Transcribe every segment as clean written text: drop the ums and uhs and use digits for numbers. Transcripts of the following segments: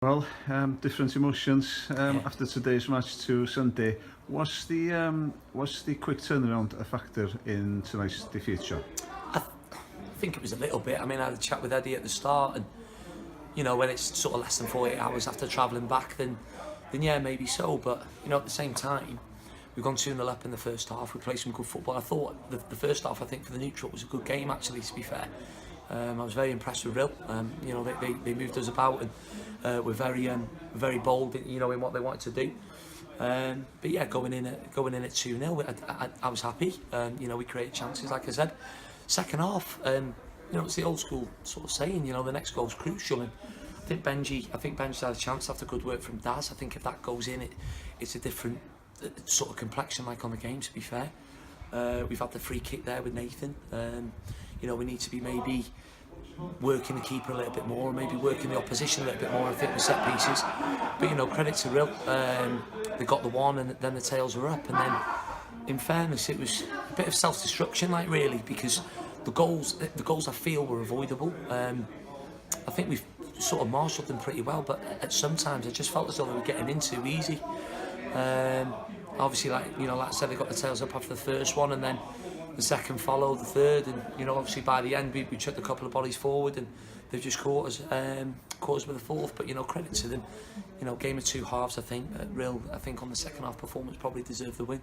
Well, different emotions after today's match to Sunday. Was the quick turnaround a factor in tonight's defeat, Sean? I think it was a little bit. I mean, I had a chat with Eddie at the start, and when it's sort of less than 48 hours after travelling back, then yeah, maybe so. But at the same time, we've gone 2-0 up in the first half. We played some good football. I thought the first half, I think for the neutral, was a good game actually. To be fair, I was very impressed with Rhyl. They moved us about and were very bold. In what they wanted to do. But yeah, going in at 2-0, I was happy. We created chances, like I said. Second half, it's the old school sort of saying. The next goal's crucial. And I think Benji's had a chance after good work from Daz. I think if that goes in, it's a different sort of complexion like on the game. To be fair, we've had the free kick there with Nathan. We need to be maybe working the keeper a little bit more, maybe working the opposition a little bit more, I think, with set pieces. But credit to Rhyl, they got the one and then the tails were up, and then in fairness it was a bit of self-destruction, like, really, because the goals I feel were avoidable. I think we've sort of marshalled them pretty well, but at sometimes I just felt as though they were getting in too easy. Obviously, like I said, they got the tails up after the first one, and then the second followed, the third, and obviously by the end we chucked a couple of bodies forward, and they've just caught us with a fourth. But credit to them. Game of two halves. I think Rhyl, on the second half performance probably deserved the win.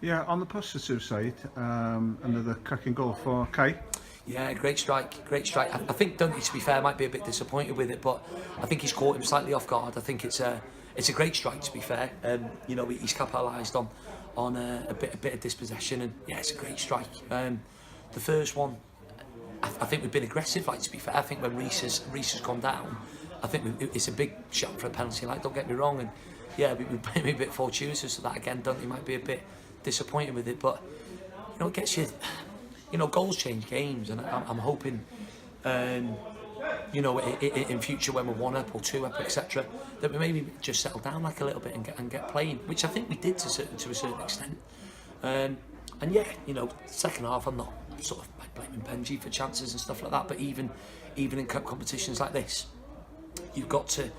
Yeah, on the positive side, another cracking goal for Kai. Yeah, great strike. I think Dungy, to be fair, might be a bit disappointed with it, but I think he's caught him slightly off guard. I think it's a great strike, to be fair. He's capitalised on a bit of dispossession, and yeah, it's a great strike. The first one, I think we've been aggressive, like, to be fair. I think when Rhys has gone down, I think it's a big shot for a penalty, like, don't get me wrong, and yeah, we've been a bit fortuitous to that again. Dungy might be a bit disappointed with it, but it gets you, goals change games, and I'm hoping in future when we're 1 up or 2 up, etc., that we maybe just settle down like a little bit and get playing, which I think we did to a certain extent. And yeah, second half, I'm not sort of like blaming Benji for chances and stuff like that, but even in cup competitions like this, you've got to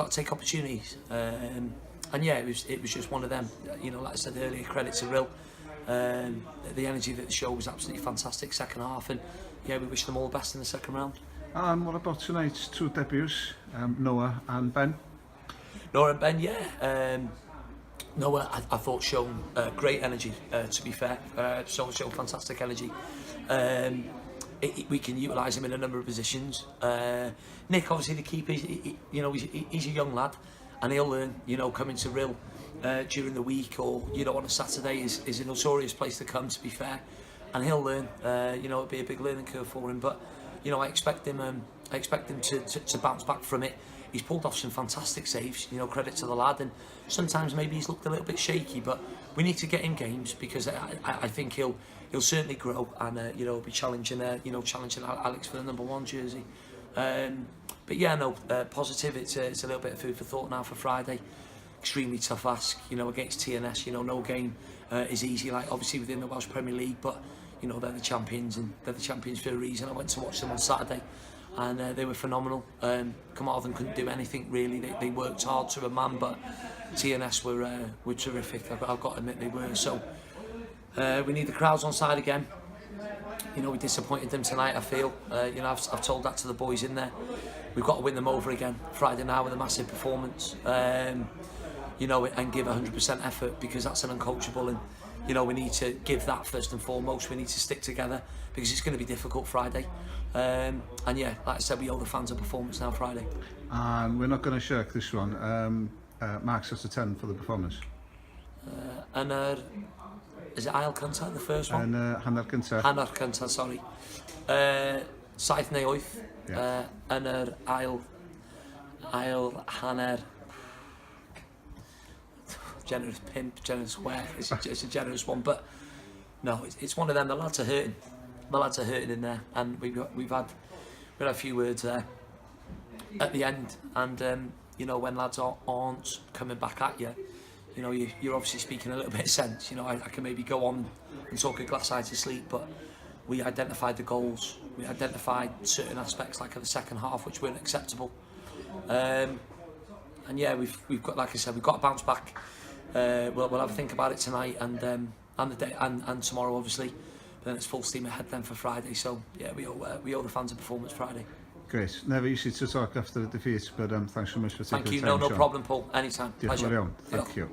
take opportunities. And yeah, it was just one of them. Like I said earlier, credit to Rhyl. The energy that the show was absolutely fantastic second half, and yeah, we wish them all the best in the second round. And what about tonight's two debuts, Noah and Ben? Noah and Ben, yeah. Noah, I thought shown great energy, to be fair. Shown fantastic energy. We can utilise him in a number of positions. Nick, obviously the keeper, he's a young lad, and he'll learn, coming to Rhyl during the week or on a Saturday is a notorious place to come, to be fair, and he'll learn. It'll be a big learning curve for him, but I expect him to bounce back from it. He's pulled off some fantastic saves, credit to the lad, and sometimes maybe he's looked a little bit shaky, but we need to get him games, because I think he'll certainly grow, and be challenging Alex for the number 1 jersey. But yeah, no, positive. It's a little bit of food for thought now for Friday. Extremely tough ask, against TNS. No game is easy, like, obviously within the Welsh Premier League, but they're the champions, and they're the champions for a reason. I went to watch them on Saturday, and they were phenomenal. Carmarthen couldn't do anything really. They worked hard to a man, but TNS were terrific. I've got to admit they were. So we need the crowds on side again. We disappointed them tonight, I feel. I've told that to the boys in there. We've got to win them over again Friday night with a massive performance. And give 100% effort, because that's an uncoachable, and we need to give that first and foremost. We need to stick together, because it's going to be difficult Friday. And yeah, like I said, we owe the fans a performance now Friday. And we're not going to shirk this one. Marks us a 10 for the performance. Is it Ail Cynta, the first one? And Hanner Cynta. Hanner Cynta, sorry. Saith neu wyth. Yn ail hanner. Generous pimp, generous square. It's a generous one, but no, it's one of them. The lads are hurting. In there, and we've had a few words there at the end, and when lads aren't coming back at you, you're obviously speaking a little bit of sense. I can maybe go on and talk a glass eye to sleep, but we identified the goals. We identified certain aspects, like at the second half, which weren't acceptable. And yeah, we've got, like I said, we've got to bounce back. We'll have a think about it tonight and the day and tomorrow, obviously. But then it's full steam ahead then for Friday. So yeah, we owe the fans a performance Friday. Great. Never easy to talk after a defeat, but thanks so much for taking the time. Thank you. No problem, Paul. Anytime. Diolch yn Pleasure. fawr iawn. Thank you.